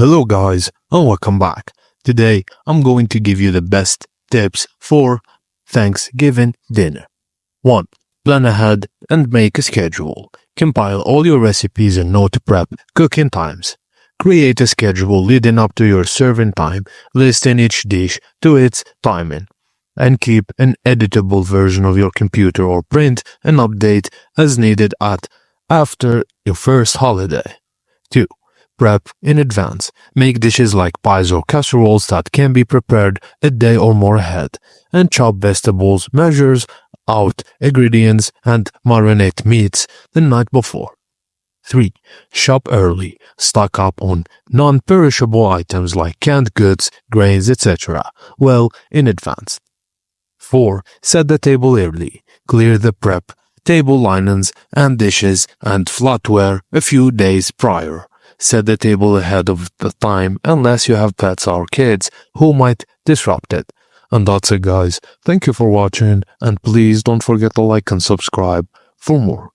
Hello guys and welcome back. Today I'm going to give you the best tips for Thanksgiving dinner. 1. Plan ahead and make a schedule. Compile all your recipes and note prep cooking times. Create a schedule leading up to your serving time, listing each dish to its timing. And keep an editable version of your computer or print and update as needed after your first holiday. 2. Prep in advance. Make dishes like pies or casseroles that can be prepared a day or more ahead, and chop vegetables, measures out ingredients, and marinate meats the night before. 3. Shop early. Stock up on non-perishable items like canned goods, grains, etc. well in advance. 4. Set the table early. Clear the prep, table linens, and dishes and flatware a few days prior. Set the table ahead of the time unless you have pets or kids who might disrupt it. And that's it guys. Thank you for watching and please don't forget to like and subscribe for more.